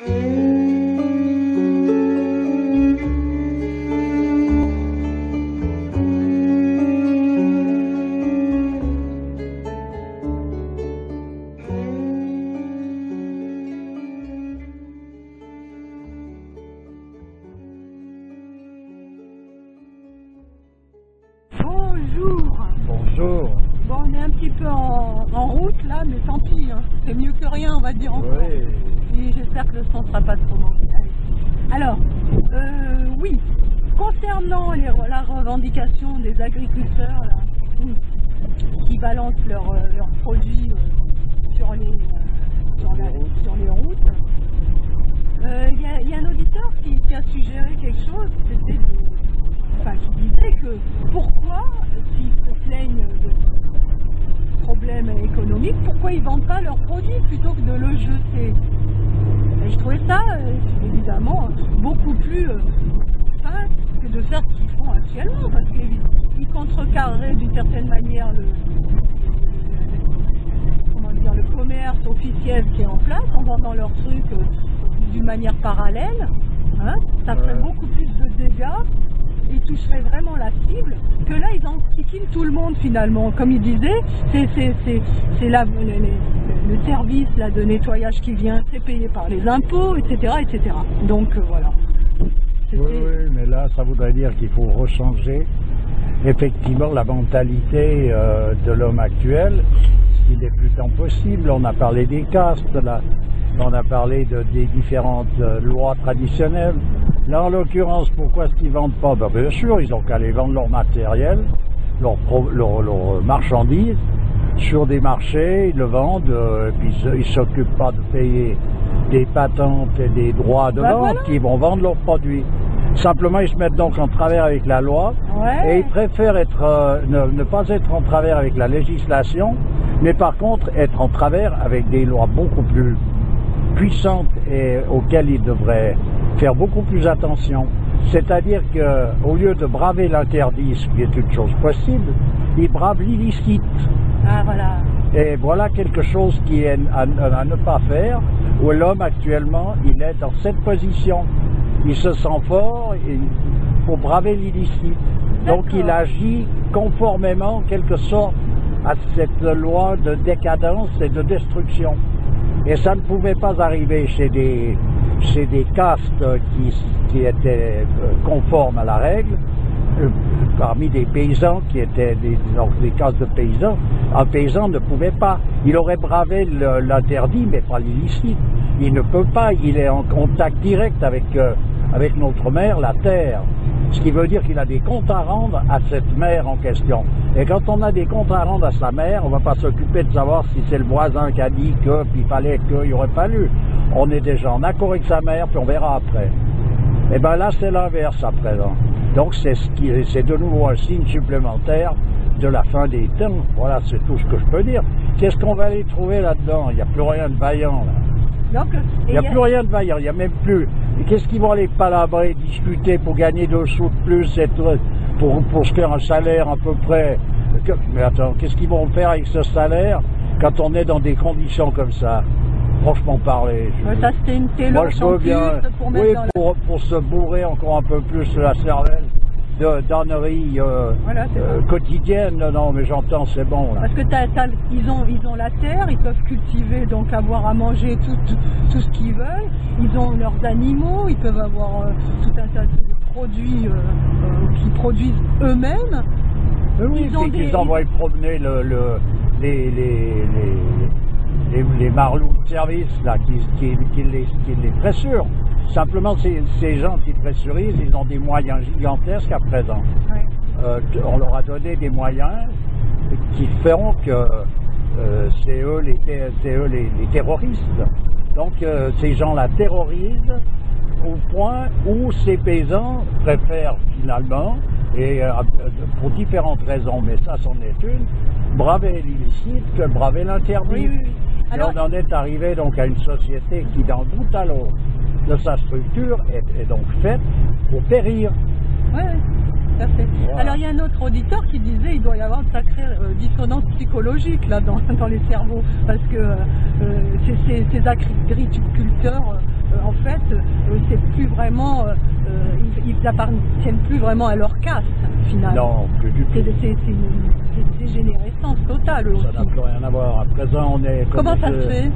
Bonjour. Bonjour. Bon, on est un petit peu en route là, mais tant pis, hein. C'est mieux que rien, on va dire encore. Oui. Et j'espère que le son sera pas trop mauvais. Alors, oui, concernant la revendication des agriculteurs là, qui balancent leurs produits sur les routes, il y a un auditeur qui a suggéré quelque chose, c'était qui disait que pourquoi, s'ils se plaignent de problèmes économiques, pourquoi ils ne vendent pas leurs produits plutôt que de le jeter. Et je trouvais ça, évidemment, beaucoup plus fin que de faire ce qu'ils font actuellement, parce qu'ils contrecarreraient d'une certaine manière le commerce officiel qui est en place, en vendant leurs trucs d'une manière parallèle. Hein, ça ferait beaucoup plus de dégâts. Ils toucheraient vraiment la cible, que là ils enquiquinent tout le monde finalement. Comme il disait, c'est le service là, de nettoyage qui vient, c'est payé par les impôts, etc. etc. Donc voilà. Oui, mais là ça voudrait dire qu'il faut rechanger effectivement la mentalité de l'homme actuel. Il n'est plus tant possible. On a parlé des castes, là. On a parlé des différentes lois traditionnelles. Là, en l'occurrence, pourquoi est-ce qu'ils ne vendent pas? Ben, bien sûr, ils ont qu'à aller vendre leur matériel, leur marchandises, sur des marchés, ils le vendent, et puis ils ne s'occupent pas de payer des patentes et des droits de vente, qui vont vendre leurs produits. Simplement, ils se mettent donc en travers avec la loi, et ils préfèrent ne pas être en travers avec la législation, mais par contre être en travers avec des lois beaucoup plus puissantes et auxquelles ils devraient faire beaucoup plus attention. C'est-à-dire qu'au lieu de braver l'interdit, ce qui est une chose possible, ils bravent l'illicite. Ah, voilà. Et voilà quelque chose qui est à ne pas faire, où l'homme actuellement, il est dans cette position. Il se sent fort pour braver l'illicite. Donc il agit conformément, en quelque sorte, à cette loi de décadence et de destruction. Et ça ne pouvait pas arriver chez des castes qui étaient conformes à la règle, parmi des paysans qui étaient des castes de paysans. Un paysan ne pouvait pas. Il aurait bravé l'interdit, mais pas l'illicite. Il ne peut pas. Il est en contact direct avec notre mère, la terre. Ce qui veut dire qu'il a des comptes à rendre à cette mère en question. Et quand on a des comptes à rendre à sa mère, on ne va pas s'occuper de savoir si c'est le voisin qui a dit que, puis il fallait qu'il n'y aurait pas lu. On est déjà en accord avec sa mère, puis on verra après. Et bien là, c'est l'inverse à présent. Donc c'est de nouveau un signe supplémentaire de la fin des temps. Voilà, c'est tout ce que je peux dire. Qu'est-ce qu'on va aller trouver là-dedans? Il n'y a plus rien de vaillant, là. Il n'y a plus rien de vaillant, il n'y a même plus. Et qu'est-ce qu'ils vont aller palabrer, discuter pour gagner 2 sous de plus, pour se faire un salaire à peu près? Mais attends, qu'est-ce qu'ils vont faire avec ce salaire quand on est dans des conditions comme ça? Franchement parler. Ça c'était une télo. Moi je veux bien, pour se bourrer encore un peu plus la cervelle d'âneries quotidiennes. Non, mais j'entends, c'est bon. Là. Parce que ils ont la terre, ils peuvent cultiver, donc avoir à manger tout ce qu'ils veulent. Ils ont leurs animaux, ils peuvent avoir tout un tas de produits qu'ils produisent eux-mêmes. Oui, ils envoient promener les marlous de service là, qui les pressurent. Simplement, ces gens qui pressurisent, ils ont des moyens gigantesques à présent. On leur a donné des moyens qui feront que c'est eux les terroristes. Donc ces gens-là terrorisent au point où ces paysans préfèrent finalement, et pour différentes raisons, mais ça c'en est une, braver l'illicite que braver l'interdit. Alors, et on en est arrivé donc à une société qui, d'un bout à l'autre de sa structure, est donc faite pour périr. Oui, tout à fait. Voilà. Alors il y a un autre auditeur qui disait qu'il doit y avoir une sacrée dissonance psychologique là dans les cerveaux, parce que ces agriculteurs, en fait, c'est plus vraiment, ils appartiennent plus vraiment à leur caste, finalement. Non, plus du tout. C'est une dégénérescence totale aussi. Ça n'a plus rien à voir. À présent, on est... Comment ça se fait?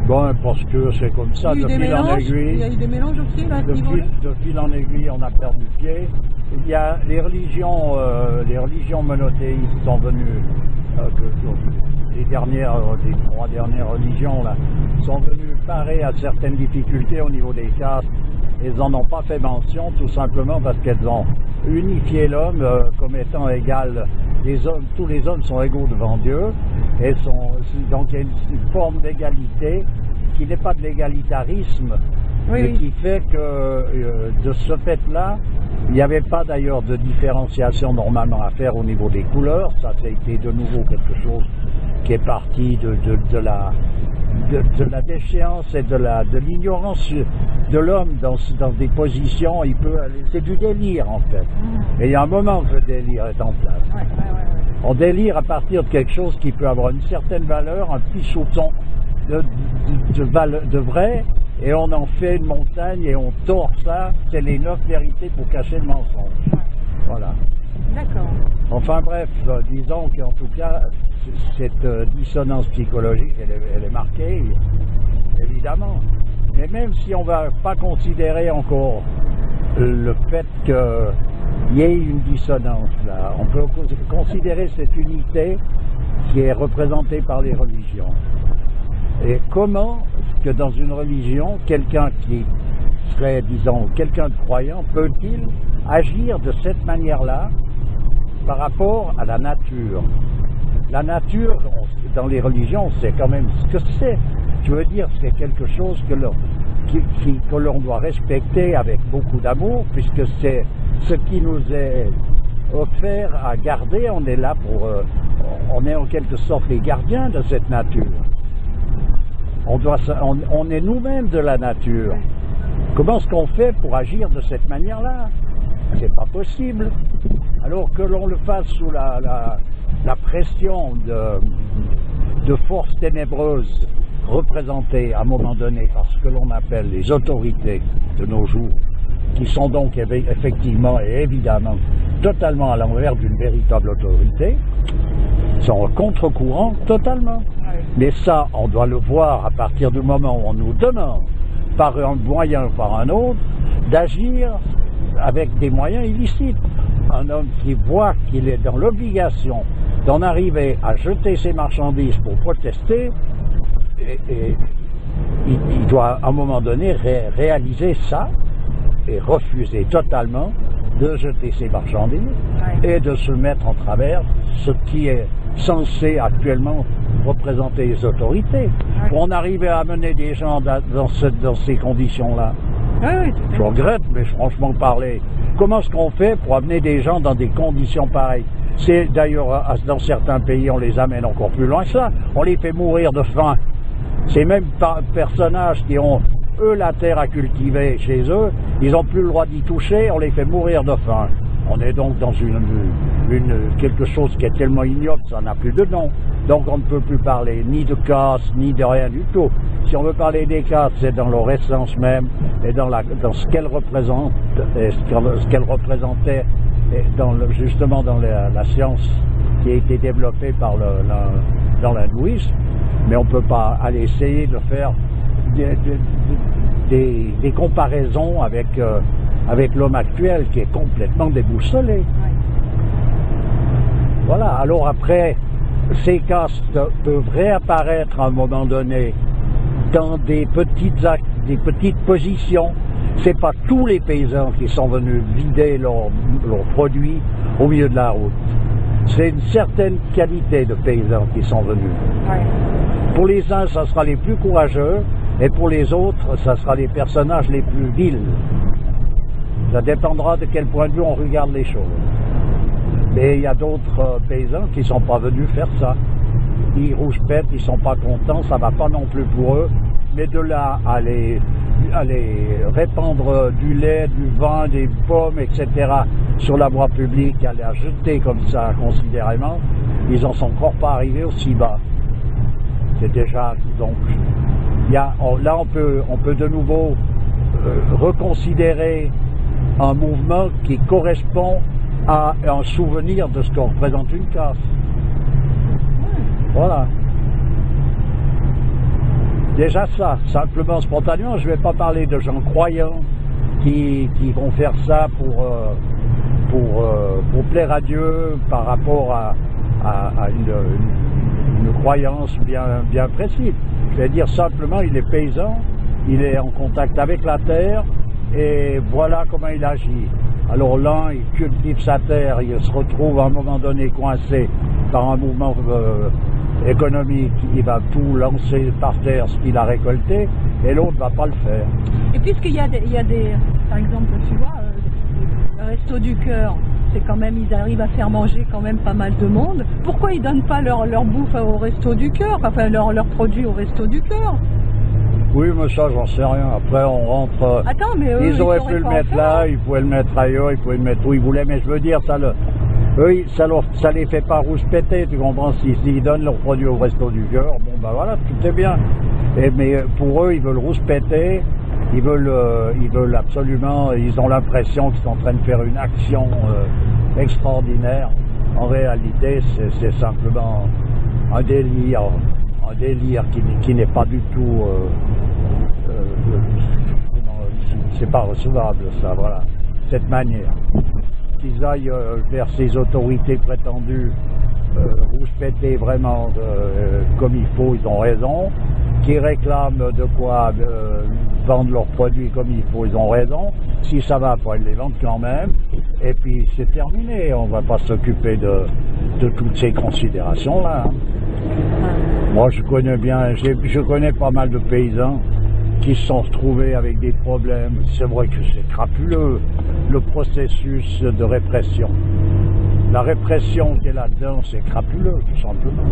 Bon, parce que c'est comme ça, de fil en aiguille. Il y a eu des mélanges aussi, là, à ce niveau-là? De fil en aiguille, on a perdu pied. Il y a les religions monothéistes sont venues, les 3 dernières religions, là, sont venues parer à certaines difficultés au niveau des castes. Elles n'en ont pas fait mention, tout simplement parce qu'elles ont unifié l'homme comme étant égal. Tous les hommes sont égaux devant Dieu, donc il y a une forme d'égalité qui n'est pas de l'égalitarisme, mais qui fait que de ce fait-là, il n'y avait pas d'ailleurs de différenciation normalement à faire au niveau des couleurs. Ça a été de nouveau quelque chose qui est parti de la déchéance et de l'ignorance de l'homme dans des positions. C'est du délire en fait. Et il y a un moment que le délire est en place. On délire à partir de quelque chose qui peut avoir une certaine valeur, un petit soupçon de vrai, et on en fait une montagne et on tord ça. C'est les 9 vérités pour cacher le mensonge. Voilà. D'accord. Enfin bref, disons qu'en tout cas, cette dissonance psychologique, elle est marquée, évidemment. Mais même si on ne va pas considérer encore le fait qu'il y ait une dissonance là, on peut considérer cette unité qui est représentée par les religions. Et comment que dans une religion, quelqu'un qui serait, disons, quelqu'un de croyant, peut-il agir de cette manière-là par rapport à la nature? La nature, dans les religions, on sait quand même ce que c'est. Je veux dire, c'est quelque chose que l'on doit respecter avec beaucoup d'amour, puisque c'est ce qui nous est offert à garder. On est là on est en quelque sorte les gardiens de cette nature. On est nous-mêmes de la nature. Comment est-ce qu'on fait pour agir de cette manière-là? C'est pas possible. Alors que l'on le fasse sous la pression de forces ténébreuses représentées à un moment donné par ce que l'on appelle les autorités de nos jours, qui sont donc effectivement et évidemment totalement à l'envers d'une véritable autorité, sont contre-courant totalement. Mais ça, on doit le voir à partir du moment où on nous demande, par un moyen ou par un autre, d'agir avec des moyens illicites. Un homme qui voit qu'il est dans l'obligation d'en arriver à jeter ses marchandises pour protester, et il doit à un moment donné réaliser ça et refuser totalement de jeter ses marchandises et de se mettre en travers ce qui est censé actuellement représenter les autorités. Pour en arriver à amener des gens dans ces conditions-là. Je regrette, mais franchement parler, comment est-ce qu'on fait pour amener des gens dans des conditions pareilles? C'est d'ailleurs, dans certains pays, on les amène encore plus loin que ça. On les fait mourir de faim. Ces mêmes personnages qui ont, eux, la terre à cultiver chez eux, ils n'ont plus le droit d'y toucher, on les fait mourir de faim. On est donc dans quelque chose qui est tellement ignoble, ça n'a plus de nom. Donc on ne peut plus parler ni de caste, ni de rien du tout. Si on veut parler des castes, c'est dans leur essence même, et dans ce qu'elles représentent, et ce qu'elles représentaient, et justement dans la science qui a été développée dans l'hindouisme. Mais on ne peut pas aller essayer de faire des comparaisons avec l'homme actuel qui est complètement déboussolé. Voilà, alors après, ces castes peuvent réapparaître à un moment donné dans des petites positions. C'est pas tous les paysans qui sont venus vider leurs produits au milieu de la route. C'est une certaine qualité de paysans qui sont venus. Pour les uns, ça sera les plus courageux, et pour les autres, ça sera les personnages les plus vils. Ça dépendra de quel point de vue on regarde les choses. Mais il y a d'autres paysans qui ne sont pas venus faire ça. Ils rouspètent, ils ne sont pas contents, ça ne va pas non plus pour eux. Mais de là à aller répandre du lait, du vin, des pommes, etc. sur la voie publique, à les jeter comme ça considérément, ils n'en sont encore pas arrivés aussi bas. C'est déjà, donc, là on peut de nouveau reconsidérer un mouvement qui correspond à un souvenir de ce qu'on représente une caste. Voilà. Déjà ça, simplement, spontanément, je ne vais pas parler de gens croyants qui vont faire ça pour plaire à Dieu par rapport à une croyance bien précise. Je vais dire simplement, il est paysan, il est en contact avec la terre, et voilà comment il agit. Alors l'un, il cultive sa terre, il se retrouve à un moment donné coincé par un mouvement économique, il va tout lancer par terre ce qu'il a récolté, et l'autre ne va pas le faire. Et puisqu'il y a des, par exemple, tu vois, le Resto du Cœur, c'est quand même, ils arrivent à faire manger quand même pas mal de monde. Pourquoi ils donnent pas leur bouffe au Resto du Cœur, enfin leurs produits au Resto du Cœur? Oui, mais ça, j'en sais rien. Après, on rentre. Attends, mais eux, ils auraient pu le mettre là, ils pouvaient le mettre ailleurs, ils pouvaient le mettre où ils voulaient, mais je veux dire, eux, ça les fait pas rouspéter, tu comprends? S'ils donnent leurs produits au Resto du Cœur, bon, ben voilà, tout est bien. Mais pour eux, ils veulent rouspéter, ils veulent absolument, ils ont l'impression qu'ils sont en train de faire une action extraordinaire. En réalité, c'est simplement un délire qui n'est pas du tout, c'est pas recevable, ça, voilà, cette manière. Qu'ils aillent vers ces autorités prétendues rouspéter vraiment comme il faut, ils ont raison. Qui réclament de quoi vendre leurs produits comme il faut, ils ont raison. Si ça va pas, ils les vendent quand même. Et puis c'est terminé, on va pas s'occuper de toutes ces considérations-là. Moi je connais bien, je connais pas mal de paysans qui se sont retrouvés avec des problèmes. C'est vrai que c'est crapuleux, le processus de répression. La répression qui est là-dedans, c'est crapuleux, tout simplement.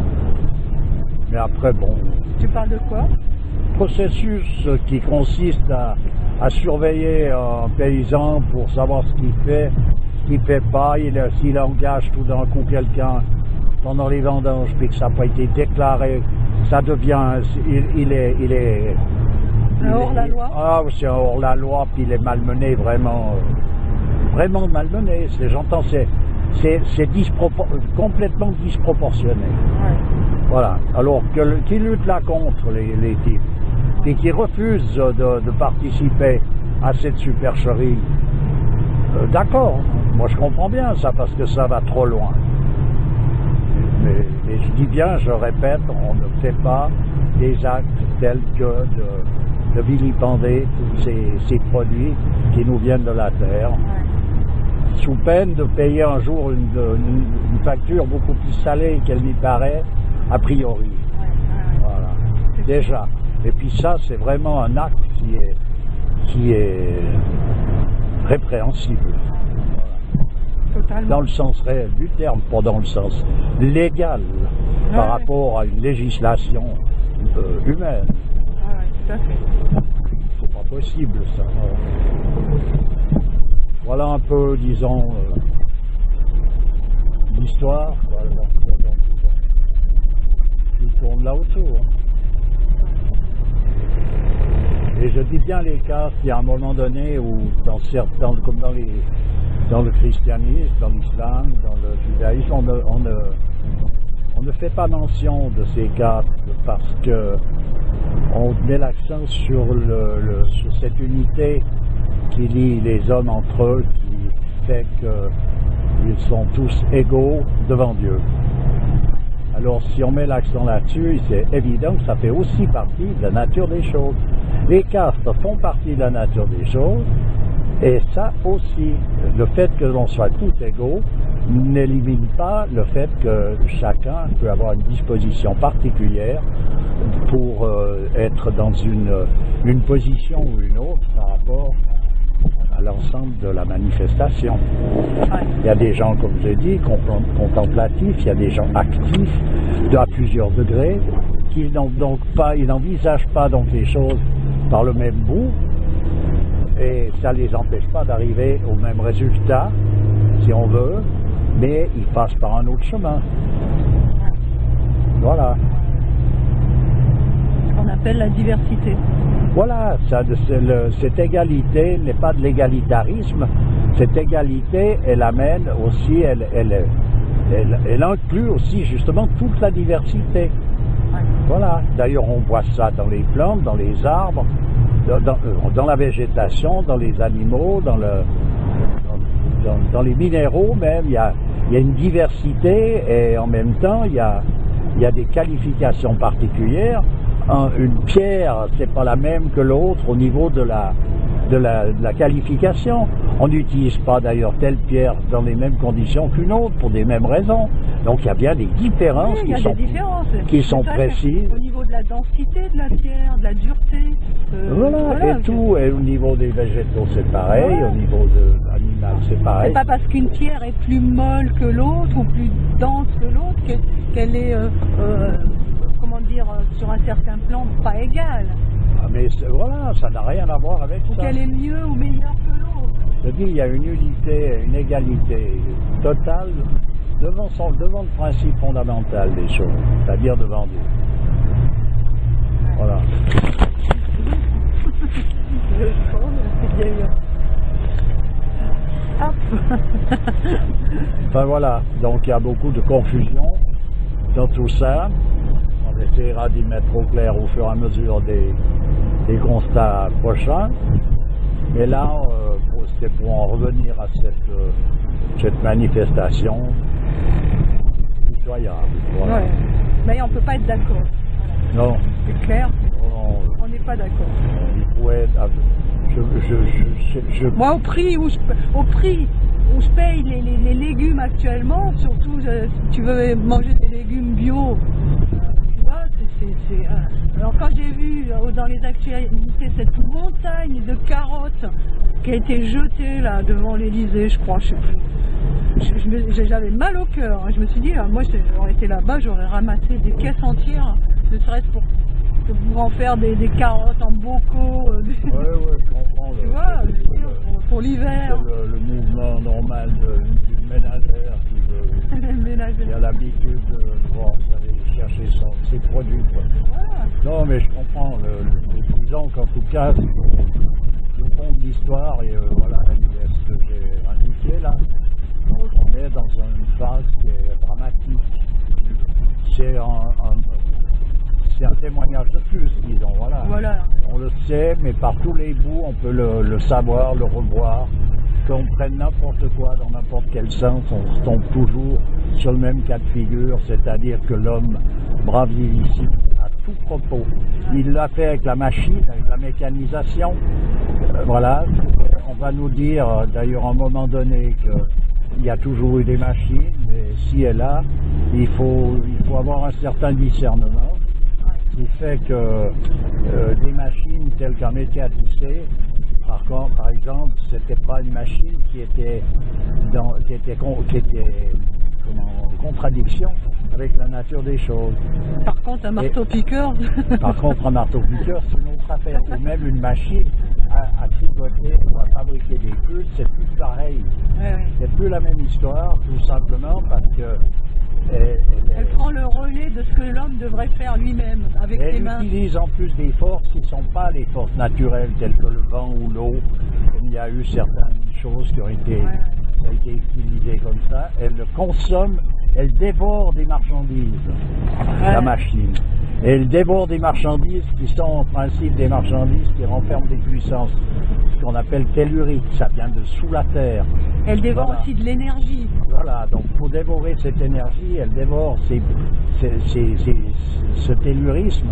Mais après, bon... Tu parles de quoi? Processus qui consiste à surveiller un paysan pour savoir ce qu'il fait pas. S'il engage tout d'un coup quelqu'un pendant les vendanges, puis que ça n'a pas été déclaré, ça devient... Il est hors-la-loi? Ah, c'est un hors-la-loi, puis il est malmené, vraiment malmené. J'entends, c'est complètement disproportionné. Ouais. Voilà. Alors qui lutte là contre les types et qui refusent de participer à cette supercherie, d'accord, moi je comprends bien ça parce que ça va trop loin. Mais je dis bien, je répète, on ne fait pas des actes tels que de vilipender tous ces produits qui nous viennent de la terre. Ouais. Sous peine de payer un jour une facture beaucoup plus salée qu'elle n'y paraît, a priori. Ouais. Voilà. Déjà. Et puis ça, c'est vraiment un acte qui est répréhensible. Voilà. Totalement. Dans le sens réel du terme, pas dans le sens légal, par rapport à une législation humaine. Oui, tout à fait. C'est pas possible, ça. Voilà un peu, disons, l'histoire, qui tourne là autour. Et je dis bien les cas, il y a un moment donné où, comme dans le christianisme, dans l'islam, dans le judaïsme, on ne fait pas mention de ces cas parce que on met l'accent sur cette unité qui lie les hommes entre eux, qui fait qu'ils sont tous égaux devant Dieu. Alors si on met l'accent là-dessus, c'est évident que ça fait aussi partie de la nature des choses. Les castes font partie de la nature des choses, et ça aussi, le fait que l'on soit tous égaux n'élimine pas le fait que chacun peut avoir une disposition particulière pour être dans une position ou une autre par rapport à l'ensemble de la manifestation. Il y a des gens, comme j'ai dit, contemplatifs, il y a des gens actifs à plusieurs degrés, qui n'envisagent pas donc les choses par le même bout, et ça ne les empêche pas d'arriver au même résultat, si on veut, mais ils passent par un autre chemin. Voilà. Ce qu'on appelle la diversité. Voilà, cette égalité n'est pas de l'égalitarisme. Cette égalité, elle amène aussi, elle inclut aussi justement toute la diversité. Voilà. D'ailleurs, on voit ça dans les plantes, dans les arbres, dans la végétation, dans les animaux, dans les minéraux même. Il y a une diversité et en même temps, il y a des qualifications particulières. Une pierre, c'est pas la même que l'autre au niveau de la qualification. On n'utilise pas d'ailleurs telle pierre dans les mêmes conditions qu'une autre pour des mêmes raisons. Donc il y a bien des différences qui sont précises. Au niveau de la densité de la pierre, de la dureté. Et tout. Et au niveau des végétaux, c'est pareil. Au niveau de l'animal, c'est pareil. C'est pas parce qu'une pierre est plus molle que l'autre ou plus dense que l'autre qu'elle est, comment dire, sur un certain plan pas égale. Ah, mais voilà, ça n'a rien à voir avec ça. Ou qu'elle est mieux ou meilleure que l'autre. Je dis, il y a une unité, une égalité totale devant le principe fondamental des choses, c'est-à-dire devant Dieu. Voilà. Enfin voilà, donc il y a beaucoup de confusion dans tout ça. On essaiera d'y mettre au clair au fur et à mesure des constats prochains. Mais là, c'était pour en revenir à cette manifestation pitoyable. Voilà. Ouais. Mais on ne peut pas être d'accord. Voilà. Non. C'est clair. On n'est pas d'accord. Il faut être. Moi, au prix où je paye les légumes actuellement, surtout si tu veux manger des légumes bio, tu vois, alors quand j'ai vu dans les actualités cette montagne de carottes qui a été jetée là devant l'Élysée, je crois, je sais plus, j'avais mal au cœur, hein. Je me suis dit, moi j'aurais été là-bas, j'aurais ramassé des caisses entières, ne serait-ce pour en faire des carottes en bocaux. Oui, je comprends. Tu vois, pour l'hiver. C'est le mouvement normal d'une ménagère qui a l'habitude d'aller chercher ses produits. Voilà. Non, mais je comprends. Disons qu'en tout cas, le fond de l'histoire, et voilà, ce que j'ai indiqué là, on est dans une phase qui est dramatique. C'est un témoignage de plus, disons, voilà. On le sait, mais par tous les bouts, on peut le savoir, le revoir. Qu'on prenne n'importe quoi dans n'importe quel sens, on retombe toujours sur le même cas de figure, c'est-à-dire que l'homme brave l'illicite à tout propos. Il l'a fait avec la machine, avec la mécanisation. Voilà, on va nous dire d'ailleurs à un moment donné qu'il y a toujours eu des machines, mais si elle a, il faut avoir un certain discernement. Ce qui fait que des machines telles qu'un métier à tisser, par exemple, c'était pas une machine qui était en contradiction avec la nature des choses. Par contre, un marteau-piqueur. Par contre, un marteau-piqueur, c'est une autre affaire. Ou même une machine à tricoter ou à fabriquer des pulls, c'est plus pareil. Ouais. C'est plus la même histoire, tout simplement parce que elle prend le relais de ce que l'homme devrait faire lui-même avec ses mains. Elle utilise en plus des forces qui ne sont pas les forces naturelles telles que le vent ou l'eau, comme il y a eu certaines choses qui ont été utilisées comme ça. Elle consomme, elle dévore des marchandises, la machine. Et elle dévore des marchandises qui sont en principe des marchandises qui renferment des puissances, ce qu'on appelle telluriques, ça vient de sous la terre. Elle dévore aussi de l'énergie. Voilà, donc pour dévorer cette énergie, elle dévore ce tellurisme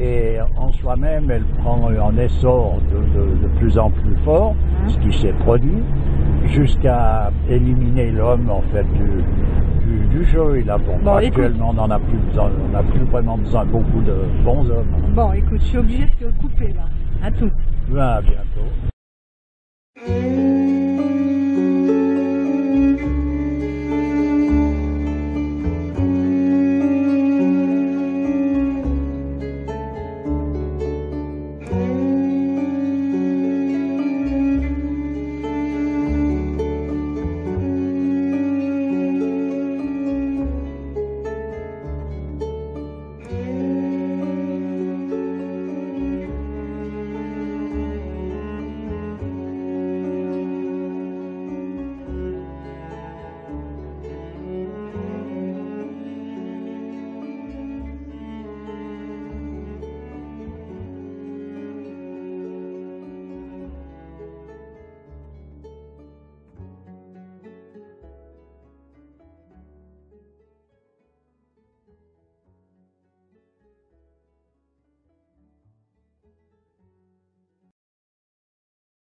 et en soi-même, elle prend un essor de plus en plus fort, ce qui s'est produit, jusqu'à éliminer l'homme en fait du jeu. Et là, bon, actuellement, on n'a plus vraiment besoin de beaucoup de bons hommes. Bon, écoute, je suis obligé de te couper là. À tout. À bientôt.